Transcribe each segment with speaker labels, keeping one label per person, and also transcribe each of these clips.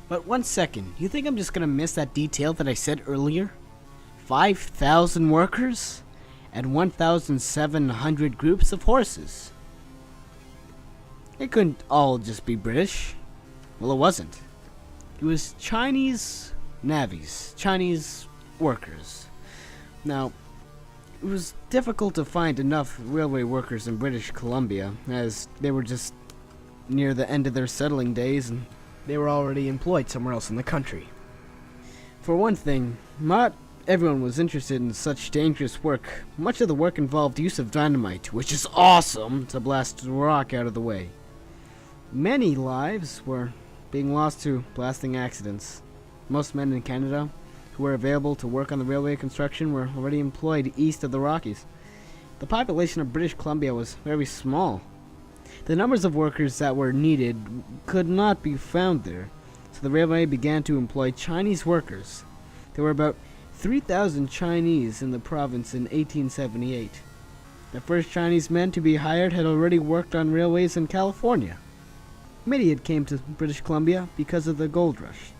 Speaker 1: But 1 second, you think I'm just gonna miss that detail that I said earlier? 5,000 workers and 1,700 groups of horses. It couldn't all just be British. Well, it wasn't. It was Chinese navvies, Chinese workers. Now, it was difficult to find enough railway workers in British Columbia, as they were just near the end of their settling days and they were already employed somewhere else in the country. For one thing, not everyone was interested in such dangerous work. Much of the work involved use of dynamite, which is awesome, to blast rock out of the way. Many lives were being lost to blasting accidents. Most men in Canada who were available to work on the railway construction were already employed east of the Rockies. The population of British Columbia was very small. The numbers of workers that were needed could not be found there, so the railway began to employ Chinese workers. There were about 3,000 Chinese in the province in 1878. The first Chinese men to be hired had already worked on railways in California. Many had came to British Columbia because of the gold rush.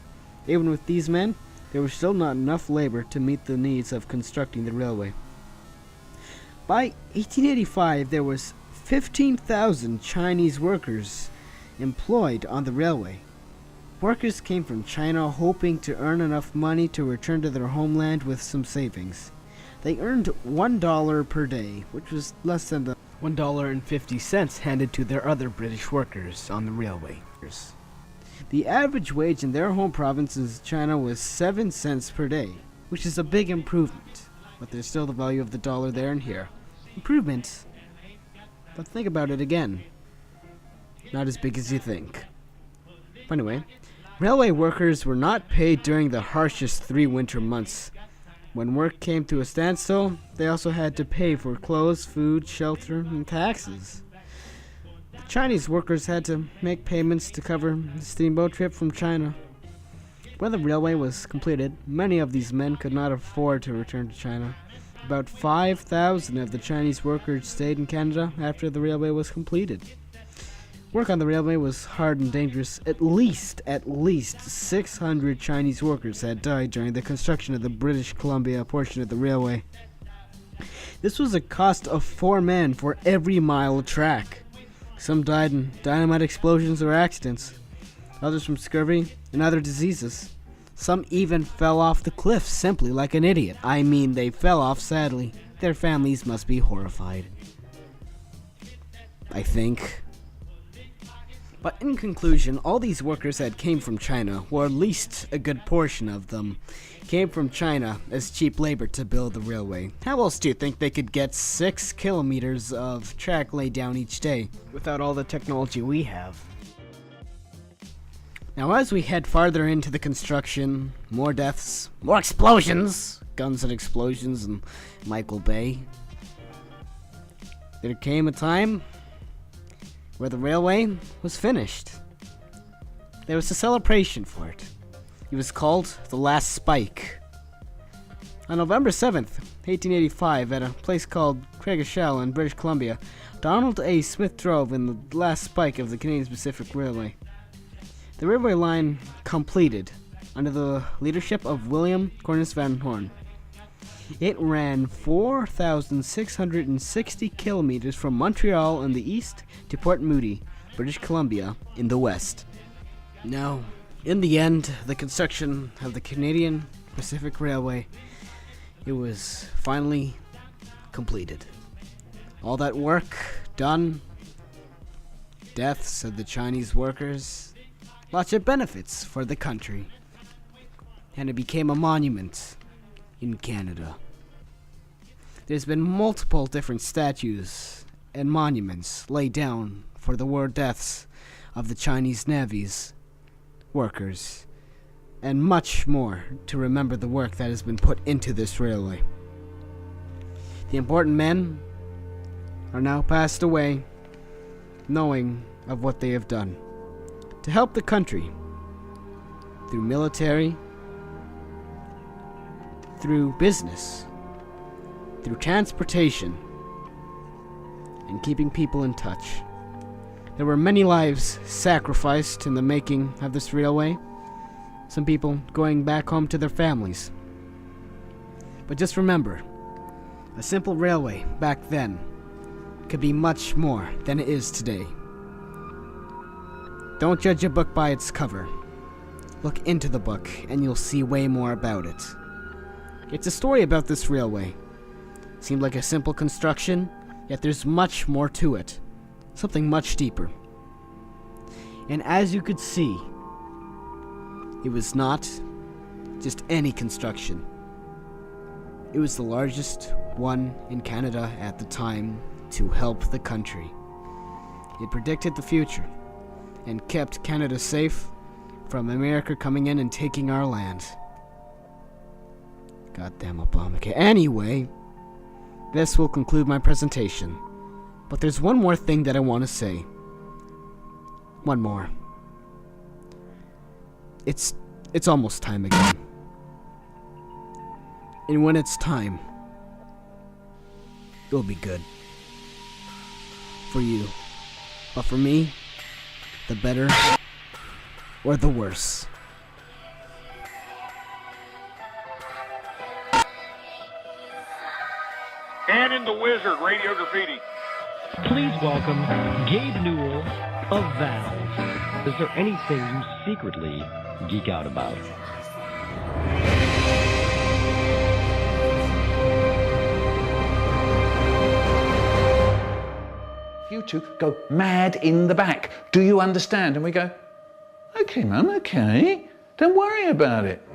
Speaker 1: Even with these men, there was still not enough labor to meet the needs of constructing the railway. By 1885, there was 15,000 Chinese workers employed on the railway. Workers came from China hoping to earn enough money to return to their homeland with some savings. They earned $1 per day, which was less than the $1.50 handed to their other British workers on the railway. The average wage in their home province in China was 7 cents per day, which is a big improvement, but there's still the value of the dollar there and here. Improvement, but think about it again. Not as big as you think. Anyway, railway workers were not paid during the harshest 3 winter months. When work came to a standstill, they also had to pay for clothes, food, shelter, and taxes. The Chinese workers had to make payments to cover the steamboat trip from China. When the railway was completed, many of these men could not afford to return to China. About 5,000 of the Chinese workers stayed in Canada after the railway was completed. Work on the railway was hard and dangerous. At least 600 Chinese workers had died during the construction of the British Columbia portion of the railway. This was a cost of 4 men for every mile of track. Some died in dynamite explosions or accidents, others from scurvy and other diseases. Some even fell off the cliff simply like an idiot. I mean, they fell off sadly. Their families must be horrified, I think. But in conclusion, all these workers that came from China, or at least a good portion of them, came from China as cheap labor to build the railway. How else do you think they could get 6 kilometers of track laid down each day without all the technology we have? Now as we head farther into the construction, more deaths, more explosions, guns and explosions in Michael Bay. There came a time where the railway was finished. There was a celebration for it. It was called the Last Spike. On November 7th, 1885, at a place called Craigashell in British Columbia, Donald A. Smith drove in the last spike of the Canadian Pacific Railway. The railway line completed under the leadership of William Cornelius Van Horn. It ran 4,660 kilometers from Montreal in the east to Port Moody, British Columbia, in the west. Now, in the end, the construction of the Canadian Pacific Railway, it was finally completed. All that work done, deaths of the Chinese workers, lots of benefits for the country, and it became a monument in Canada. There's been multiple different statues and monuments laid down for the war deaths of the Chinese navies, workers, and much more to remember the work that has been put into this railway. The important men are now passed away, knowing of what they have done to help the country through military, through business, through transportation, and keeping people in touch. There were many lives sacrificed in the making of this railway, Some people going back home to their families. But just remember, a simple railway back then could be much more than it is today. Don't judge a book by its cover. Look into the book and you'll see way more about it. It's a story about this railway. Seemed like a simple construction, yet there's much more to it. Something much deeper. And as you could see, it was not just any construction. It was the largest one in Canada at the time to help the country. It predicted the future and kept Canada safe from America coming in and taking our land. Goddamn Obamacare. Anyway, this will conclude my presentation. But there's one more thing that I want to say. One more. It's almost time again. And when it's time, it'll be good. For you. But for me, the better or the worse.
Speaker 2: And in the Wizard, Radio Graffiti.
Speaker 3: Please welcome Gabe Newell of Valve. Is there anything you secretly geek out about?
Speaker 4: You two go mad in the back. Do you understand? And we go, okay, Mum, okay. Don't worry about it.